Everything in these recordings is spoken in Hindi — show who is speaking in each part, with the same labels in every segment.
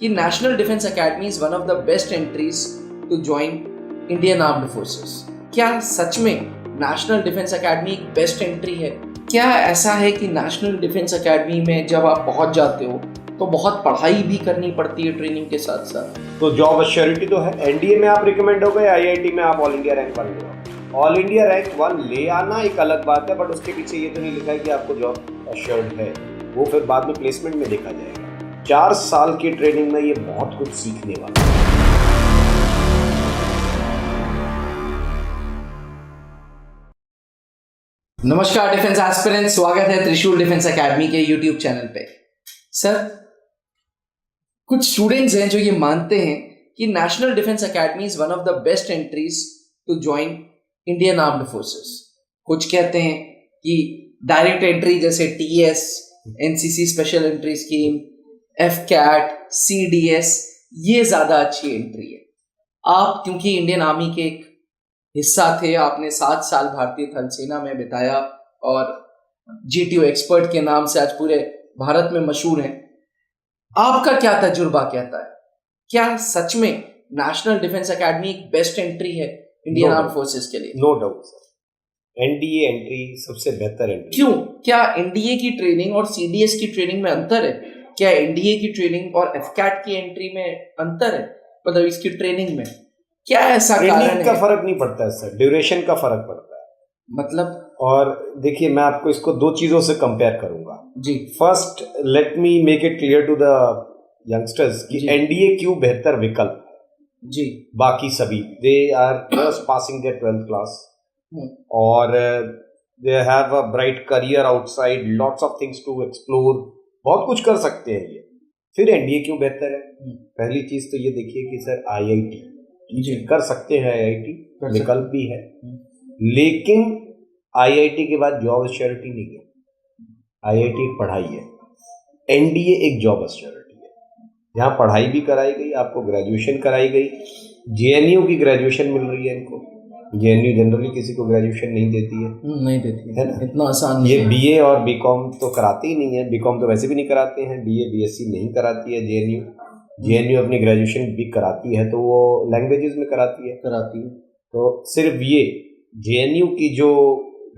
Speaker 1: कि national defence academy is one of the best entries to join Indian armed forces. क्या सच में नेशनल डिफेंस एकेडमी एक बेस्ट एंट्री है? क्या ऐसा है कि नेशनल डिफेंस एकेडमी में जब आप पहुंच जाते हो तो बहुत पढ़ाई भी करनी पड़ती है ट्रेनिंग के साथ साथ?
Speaker 2: तो जॉब अश्योरिटी तो है। एनडीए में आप रिकमेंड हो गए, आईआईटी में आप ऑल इंडिया रैंक 1 ले आओ। ऑल इंडिया रैंक 1 ले आना एक अलग बात है, बट उसके पीछे ये तो नहीं लिखा है कि आपको जॉब अश्योर्ड है। वो फिर बाद में प्लेसमेंट में देखा जाएगा। 4 साल की ट्रेनिंग में ये बहुत कुछ सीखने वाला है।
Speaker 1: नमस्कार डिफेंस एस्पिरेंट्स, स्वागत है त्रिशूल डिफेंस एकेडमी के यूट्यूब चैनल पे। सर, कुछ स्टूडेंट्स हैं जो ये मानते हैं कि national defence academy is one of the best entries to join Indian armed forces. कुछ कहते हैं कि डायरेक्ट एंट्री जैसे TS, NCC special entry scheme, AFCAT, CDS, ये ज्यादा अच्छी एंट्री है। आप क्योंकि इंडियन आर्मी के एक हिस्सा थे, आपने 7 साल भारतीय थल सेना में बिताया और जीटीओ एक्सपर्ट के नाम से आज पूरे भारत में मशहूर हैं। आपका क्या तजुर्बा कहता है? क्या सच में नेशनल डिफेंस एकेडमी एक बेस्ट एंट्री है इंडियन आर्म फोर्सेस के लिए?
Speaker 2: No doubt sir, NDA entry सबसे बेहतर एंट्री।
Speaker 1: क्यों? क्या एनडीए की ट्रेनिंग और सीडीएस की ट्रेनिंग में अंतर है? क्या एनडीए की ट्रेनिंग और एफकैट की एंट्री में अंतर है? मतलब इसकी ट्रेनिंग में क्या ऐसा कारण है?
Speaker 2: ट्रेनिंग का फर्क नहीं पड़ता है सर, ड्यूरेशन का फर्क पड़ता है।
Speaker 1: मतलब
Speaker 2: और देखिए, मैं आपको इसको 2 चीजों से कंपेयर करूंगा जी। First, let me make it clear to the youngsters कि एनडीए क्यों बेहतर विकल्प है जी। बाकी सभी they are just passing their 12th class और they have a bright career outside, lots of things to explore, बहुत कुछ कर सकते हैं ये। फिर एनडीए क्यों बेहतर है? पहली चीज तो ये देखिए कि सर आईआईटी कर सकते हैं, आईआईटी विकल्प भी है, लेकिन आईआईटी के बाद जॉब अश्योरिटी नहीं है। आईआईटी एक पढ़ाई है, एनडीए एक जॉब अश्योरिटी है। यहाँ पढ़ाई भी कराई गई, आपको ग्रेजुएशन कराई गई। जेएनयू की ग्रेजुएशन मिल रही है इनको। जेएनयू जनरली किसी को ग्रेजुएशन नहीं देती है ना?
Speaker 1: इतना आसान
Speaker 2: ये बीए और बीकॉम तो कराती ही नहीं है। बीकॉम तो वैसे भी नहीं कराते हैं, बीए बीएससी नहीं कराती है जेएनयू। जेएनयू अपनी ग्रेजुएशन भी कराती है तो वो लैंग्वेजेस में कराती है। तो सिर्फ ये जेएनयू की जो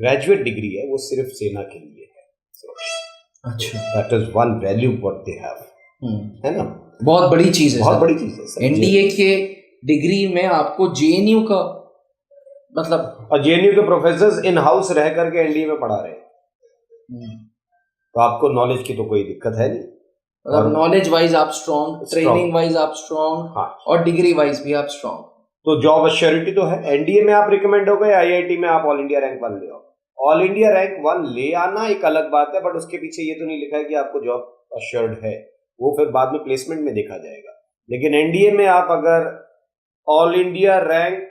Speaker 2: ग्रेजुएट डिग्री है वो सिर्फ सेना के लिए है। अच्छा, that is one value what they have, है ना?
Speaker 1: बहुत बड़ी चीज है,
Speaker 2: बहुत बड़ी चीज है।
Speaker 1: एनडीए के डिग्री में आपको जेएनयू का मतलब,
Speaker 2: और जेएनयू के प्रोफेसर्स इन हाउस रह करके एनडीए में पढ़ा रहे हैं, तो आपको नॉलेज की तो कोई दिक्कत है नहीं।
Speaker 1: मतलब नॉलेज वाइज आप स्ट्रॉन्ग, ट्रेनिंग वाइज आप स्ट्रॉन्ग, हाँ, और डिग्री वाइज भी आप स्ट्रॉन्ग।
Speaker 2: तो जॉब अश्योरिटी तो है। एनडीए में आप रिकमेंड हो गए, आईआईटी में आप ऑल इंडिया रैंक 1 ले आओ। ऑल इंडिया रैंक 1 ले आना एक अलग बात है, बट उसके पीछे ये तो नहीं लिखा है कि आपको जॉब अश्योर्ड है। वो फिर बाद में प्लेसमेंट में देखा जाएगा। लेकिन एनडीए में आप अगर ऑल इंडिया रैंक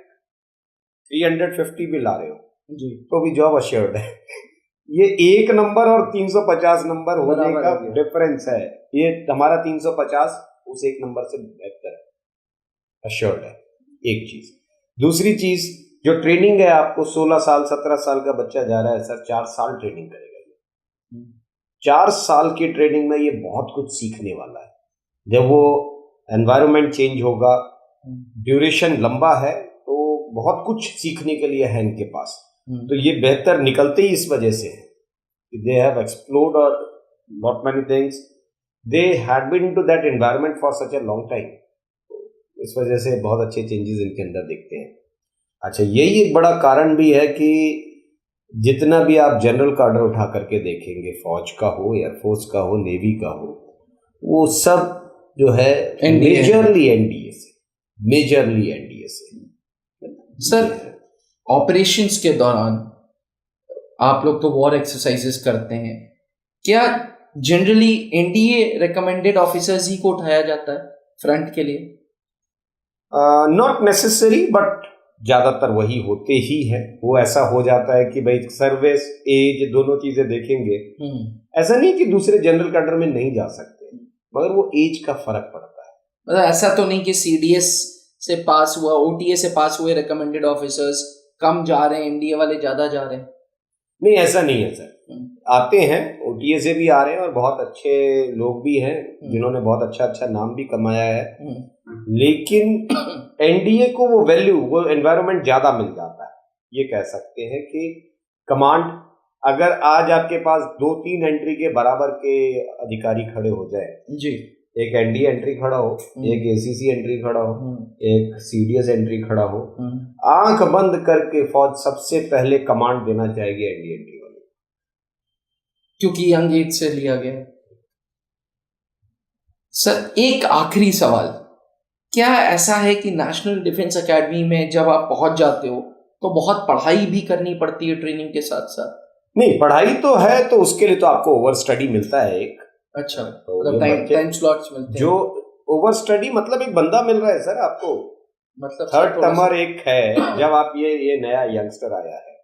Speaker 2: 350 भी ला रहे हो जी, तो भी जॉब अश्योर्ड है। ये 1 नंबर और 350 नंबर होने का डिफरेंस है। ये हमारा 350 उस 1 नंबर से बेहतर है, अश्योर्ड है। एक चीज। दूसरी चीज, जो ट्रेनिंग है, आपको 16 साल 17 साल का बच्चा जा रहा है सर, 4 साल ट्रेनिंग करेगा। 4 साल की ट्रेनिंग में ये बहुत कुछ सीखने वाला है। जब वो एनवायरनमेंट चेंज होगा, ड्यूरेशन लंबा है, तो बहुत कुछ सीखने के लिए है इनके पास। तो ये बेहतर निकलते ही इस वजह से है कि दे हैव एक्सप्लोर्ड और not many things, they had been to that environment for such a long time. इस वजह से बहुत अच्छे चेंजेस इनके अंदर दिखते हैं। अच्छा, यही एक बड़ा कारण भी है कि जितना भी आप जनरल कार्डर उठा करके देखेंगे, फौज का हो, एयरफोर्स का हो, नेवी का हो, वो सब जो है मेजरली एनडीए से।
Speaker 1: सर, ऑपरेशंस के दौरान आप लोग तो वॉर एक्सरसाइजेस करते हैं, क्या जनरली एनडीए रिकमेंडेड ऑफिसर्स ही को उठाया जाता है फ्रंट के लिए?
Speaker 2: नॉट नेसेसरी, बट ज्यादातर वही होते ही है। वो ऐसा हो जाता है कि भाई सर्विस, एज, दोनों चीजें देखेंगे। ऐसा नहीं कि दूसरे जनरल कैडर में नहीं जा सकते, मगर वो एज का फर्क पड़ता है।
Speaker 1: मतलब ऐसा तो नहीं कि सीडीएस से पास हुआ, ओटीए से पास हुए रिकमेंडेड ऑफिसर्स कम जा रहे हैं, एनडीए वाले ज्यादा जा रहे हैं?
Speaker 2: नहीं, ऐसा नहीं है सर। आते हैं, ओटीए से भी आ रहे हैं और बहुत अच्छे लोग भी हैं जिन्होंने बहुत अच्छा अच्छा नाम भी कमाया है, लेकिन एनडीए को वो वैल्यू, वो एनवायरनमेंट ज्यादा मिल जाता है। ये कह सकते हैं कि कमांड, अगर आज आपके पास 2-3 एंट्री के बराबर के अधिकारी खड़े हो जाए
Speaker 1: जी,
Speaker 2: एक एनडीए एंट्री खड़ा हो, एक एसीसी एंट्री खड़ा हो, एक सीडीएस एंट्री खड़ा हो, आंख बंद करके फौज सबसे पहले कमांड देना चाहेगी एनडीए एंट्री वाले,
Speaker 1: क्योंकि यंग एज से लिया गया है। सर एक आखिरी सवाल, क्या ऐसा है कि नेशनल डिफेंस एकेडमी में जब आप पहुंच जाते हो तो बहुत पढ़ाई भी करनी पड़ती है ट्रेनिंग के साथ साथ?
Speaker 2: नहीं, पढ़ाई तो है, तो उसके लिए तो आपको ओवर स्टडी मिलता है एक।
Speaker 1: अच्छा,
Speaker 2: तो
Speaker 1: मतलब टाइम स्लॉट्स मिलते हैं।
Speaker 2: जो ओवर स्टडी मतलब एक बंदा मिल रहा है सर आपको,
Speaker 1: मतलब
Speaker 2: थर्ड टर्मर एक है। जब आप ये नया यंगस्टर आया है,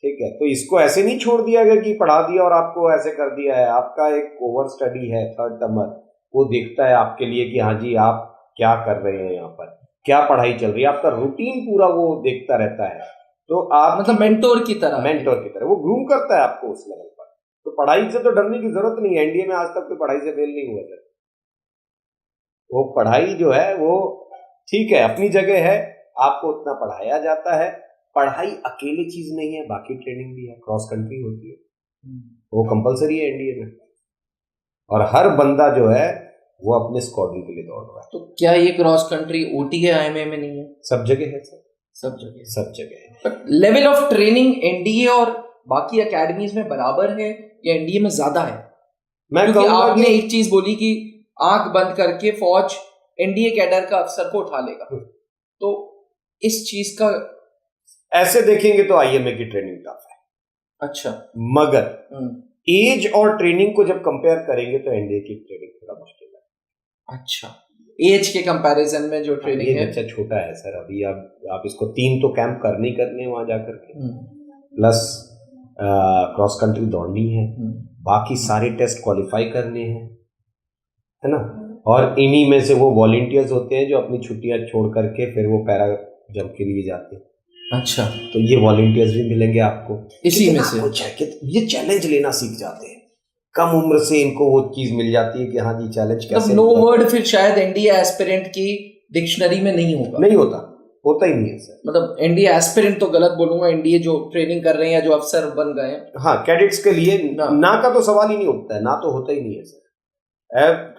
Speaker 2: ठीक है, तो इसको ऐसे नहीं छोड़ दिया गया कि पढ़ा दिया और आपको ऐसे कर दिया है। आपका एक ओवर स्टडी है, थर्ड टर्मर वो देखता है आपके लिए कि हाँ जी आप क्या कर रहे हैं, यहाँ पर क्या पढ़ाई चल रही है, आपका रूटीन पूरा वो देखता रहता है। तो आप
Speaker 1: मतलब मेंटोर की तरह
Speaker 2: वो ग्रूम करता है आपको उस लेवल पर। तो पढ़ाई से तो डरने की जरूरत नहीं है। एनडीए में आज तक कोई पढ़ाई से फेल नहीं हुआ सर। वो पढ़ाई जो है वो ठीक है, अपनी जगह है, आपको उतना पढ़ाया जाता है। पढ़ाई अकेले चीज नहीं है, बाकी ट्रेनिंग भी है, क्रॉस कंट्री होती है, वो कंपलसरी है एनडीए में, और हर बंदा जो है वो अपने स्क्वाड्रन के लिए दौड़ रहा है।
Speaker 1: तो क्या ये क्रॉस कंट्री ओटीए आईएमए में नहीं है?
Speaker 2: सब जगह है सर,
Speaker 1: सब जगह
Speaker 2: है।
Speaker 1: But level of training NDA और बाकी एकेडमीज में बराबर है या एनडीए में ज्यादा है? क्योंकि आपने एक चीज बोली कि आंख बंद करके फौज एनडीए कैडर का अफसर को उठा लेगा, तो इस चीज का
Speaker 2: ऐसे देखेंगे तो आईएमए की ट्रेनिंग टफ है।
Speaker 1: अच्छा,
Speaker 2: मगर एज और ट्रेनिंग को जब कंपेयर करेंगे तो एनडीए की ट्रेनिंग थोड़ा मुश्किल है।
Speaker 1: अच्छा, एज के कंपैरिजन में जो ट्रेनिंग है,
Speaker 2: बच्चा छोटा है सर अभी, आप इसको 3 तो कैंप करने ही करने वहां जाकर के, प्लस क्रॉस कंट्री दौड़नी है, बाकी सारे टेस्ट क्वालिफाई करने हैं, है ना। और इन्हीं में से वो वॉलंटियर्स होते हैं जो अपनी छुट्टियां छोड़ करके फिर वो पैरा जंप के लिए जाते हैं।
Speaker 1: अच्छा,
Speaker 2: तो ये वॉलंटियर्स भी मिलेंगे आपको
Speaker 1: इसी में से।
Speaker 2: कुछ है कि ये चैलेंज लेना सीख जाते हैं, कम उम्र से इनको वो चीज मिल जाती है कि हाँ जी चैलेंज कैसे।
Speaker 1: नो वर्ड फिर शायद एनडीए एस्पिरेंट की डिक्शनरी में नहीं
Speaker 2: होता ही नहीं है सर।
Speaker 1: मतलब एनडीए एस्पिरेंट तो गलत बोलूंगा, एनडीए जो ट्रेनिंग कर रहे हैं या जो अफसर बन गए हैं,
Speaker 2: हाँ कैडेट्स के लिए ना का तो सवाल ही नहीं उठता है, ना तो होता ही नहीं है सर।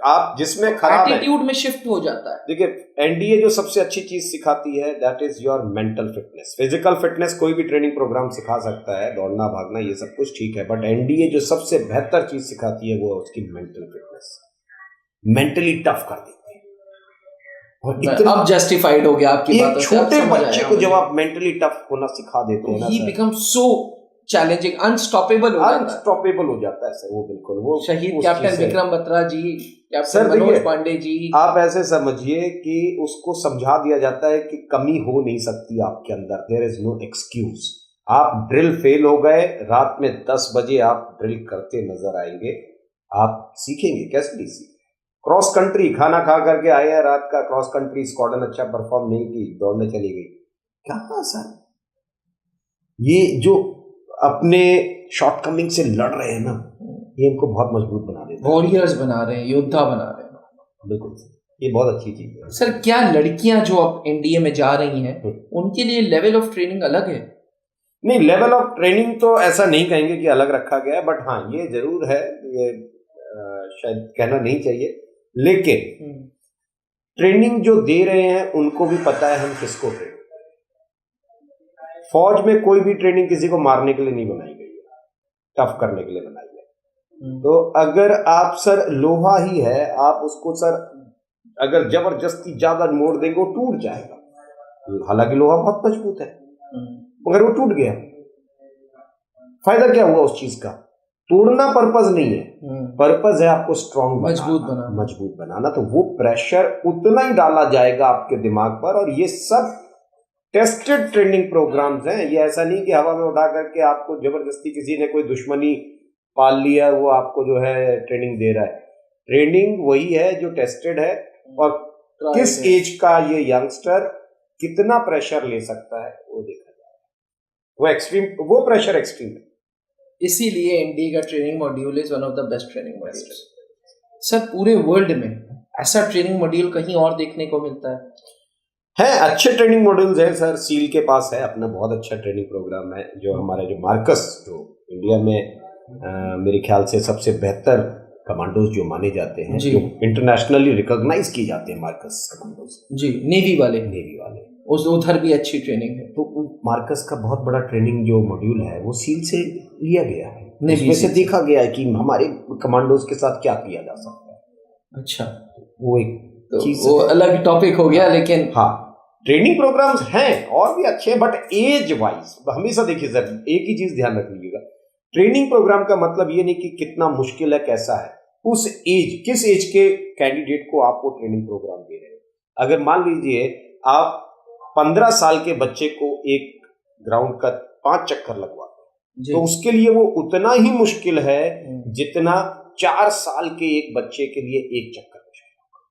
Speaker 2: आप जिसमें खराब
Speaker 1: एटीट्यूड में शिफ्ट हो जाता है।
Speaker 2: देखिए, एनडीए जो सबसे अच्छी चीज सिखाती है that is your mental fitness. Physical fitness कोई भी ट्रेनिंग प्रोग्राम सिखा सकता है, दौड़ना भागना ये सब कुछ ठीक है, बट एनडीए जो सबसे बेहतर चीज सिखाती है वो है उसकी मेंटल फिटनेस। मेंटली टफ कर देती है। और इतना
Speaker 1: अब जस्टिफाइड हो गया आपकी बातों से।
Speaker 2: छोटे बच्चे को जब आप मेंटली टफ होना सिखा देते हैं ना,
Speaker 1: ही बिकम्स सो चैलेंजिंग, अनस्टॉपेबल
Speaker 2: हो जाता है सर वो। बिल्कुल वो
Speaker 1: शहीद कैप्टन विक्रम बत्रा जी, कैप्टन मनोज पांडे जी,
Speaker 2: आप ऐसे समझिए कि उसको समझा दिया जाता है कि कमी हो नहीं सकती आपके अंदर, देयर इज नो एक्सक्यूज। आप ड्रिल फेल हो गए, रात में 10 बजे आप ड्रिल करते नजर आएंगे, आप सीखेंगे कैसे नहीं सीखेंगे। क्रॉस कंट्री खाना खा करके आए हैं रात का, क्रॉस कंट्री स्क्वाड्रन अच्छा परफॉर्म नहीं की, दौड़ने चली गई, कहाँ सर। ये जो अपने शॉर्टकमिंग से लड़ रहे हैं ना, ये इनको बहुत मजबूत बना देते हैं,
Speaker 1: वॉरियर्स बना रहे हैं, योद्धा बना रहे हैं।
Speaker 2: बिल्कुल, ये बहुत अच्छी चीज है
Speaker 1: सर। क्या लड़कियां जो अब एनडीए में जा रही हैं उनके लिए लेवल ऑफ ट्रेनिंग अलग है?
Speaker 2: नहीं, लेवल ऑफ ट्रेनिंग तो ऐसा नहीं कहेंगे कि अलग रखा गया है, बट हाँ ये जरूर है, ये शायद कहना नहीं चाहिए, लेकिन ट्रेनिंग जो दे रहे हैं उनको भी पता है हम किसको ट्रेनिंग। फौज में कोई भी ट्रेनिंग किसी को मारने के लिए नहीं बनाई गई है, टफ करने के लिए बनाई है। तो अगर आप सर लोहा ही है, आप उसको सर अगर जबरदस्ती ज्यादा मोड़ देंगे वो टूट जाएगा। हालांकि लोहा बहुत मजबूत है, मगर वो टूट गया, फायदा क्या हुआ उस चीज का। तोड़ना पर्पस नहीं है, पर्पस है आपको स्ट्रॉन्ग मजबूत बनाना। तो वो प्रेशर उतना ही डाला जाएगा आपके दिमाग पर, और ये सब टेस्टेड ट्रेनिंग प्रोग्राम्स हैं। ये ऐसा नहीं कि हवा में उठा करके आपको जबरदस्ती किसी ने कोई दुश्मनी पाल लिया वो आपको जो है ट्रेनिंग दे रहा है। ट्रेनिंग वही है जो टेस्टेड है, और किस एज का ये यंगस्टर कितना प्रेशर ले सकता है वो देखा जाएगा। वो प्रेशर एक्सट्रीम है।
Speaker 1: इसीलिए एनडीए का training module is one of the best training modules. Sir पूरे वर्ल्ड में ऐसा ट्रेनिंग मॉड्यूल कहीं और देखने को मिलता है?
Speaker 2: अच्छे ट्रेनिंग मॉड्यूल्स हैं सर, सील के पास है अपना बहुत अच्छा ट्रेनिंग प्रोग्राम है। जो हमारा जो मार्कस, जो इंडिया में मेरे ख्याल से सबसे बेहतर कमांडोज जो माने जाते हैं, जो इंटरनेशनली रिकॉग्नाइज किए जाते हैं, मार्कस कमांडोज जी, नेवी वाले
Speaker 1: उधर भी अच्छी ट्रेनिंग है।
Speaker 2: तो मार्कस का बहुत बड़ा ट्रेनिंग जो मॉड्यूल है वो सील से लिया गया है, इसमें से देखा गया है कि हमारे कमांडोज के साथ क्या किया जा सकता है।
Speaker 1: अच्छा,
Speaker 2: वो एक चीज,
Speaker 1: वो अलग टॉपिक हो गया, लेकिन
Speaker 2: हाँ ट्रेनिंग प्रोग्राम्स हैं और भी अच्छे हैं, बट एज वाइज हमेशा देखिए सर, एक ही चीज ध्यान रख लीजिएगा, ट्रेनिंग प्रोग्राम का मतलब ये नहीं कि कितना मुश्किल है, कैसा है, उस एज, किस एज के कैंडिडेट को आप वो ट्रेनिंग प्रोग्राम दे रहे हैं। अगर मान लीजिए आप 15 साल के बच्चे को एक ग्राउंड का 5 चक्कर लगवाते हैं, तो उसके लिए वो उतना ही मुश्किल है जितना 4 साल के एक बच्चे के लिए एक चक्कर मुश्किल होगा।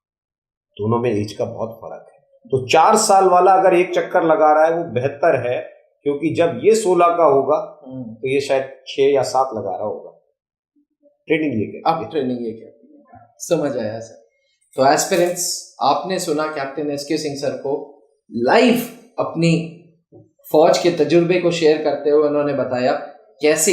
Speaker 2: दोनों में एज का बहुत फर्क है। तो 4 साल वाला अगर एक चक्कर लगा रहा है वो बेहतर है, क्योंकि जब ये 16 का होगा तो ये शायद 6 या 7 लगा रहा होगा। ट्रेनिंग ये क्या,
Speaker 1: आप ट्रेनिंग ये क्या, समझ आया सर। तो एस्पिरेंट्स, आपने सुना कैप्टन एसके सिंह सर को लाइव अपनी फौज के तजुर्बे को शेयर करते हुए उन्होंने बताया कैसे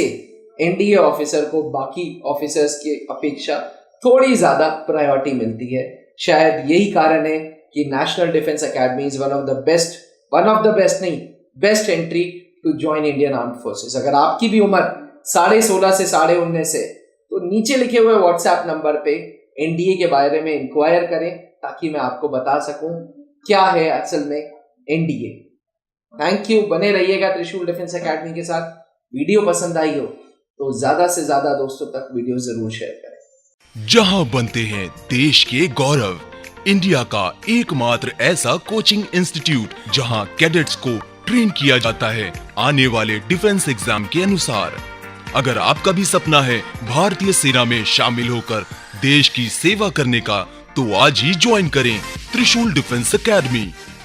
Speaker 1: एनडीए ऑफिसर को बाकी ऑफिसर्स की अपेक्षा थोड़ी ज्यादा प्रायोरिटी मिलती है। शायद यही कारण है कि national defence academy is one of the best नहीं, best entry to join Indian armed forces. अगर आपकी भी उम्र 16.5 से 19.5 है तो नीचे लिखे हुए व्हाट्सएप नंबर पे एनडीए के बारे में इंक्वायर करें, ताकि मैं आपको बता सकूं क्या है असल में एनडीए। थैंक यू, बने रहिएगा त्रिशूल डिफेंस एकेडमी के साथ। वीडियो पसंद आई हो तो ज्यादा से ज्यादा दोस्तों तक वीडियो जरूर शेयर करें।
Speaker 3: जहां बनते हैं देश के गौरव, इंडिया का एकमात्र ऐसा कोचिंग इंस्टीट्यूट जहां कैडेट्स को ट्रेन किया जाता है आने वाले डिफेंस एग्जाम के अनुसार। अगर आपका भी सपना है भारतीय सेना में शामिल होकर देश की सेवा करने का, तो आज ही ज्वाइन करें त्रिशूल डिफेंस एकेडमी।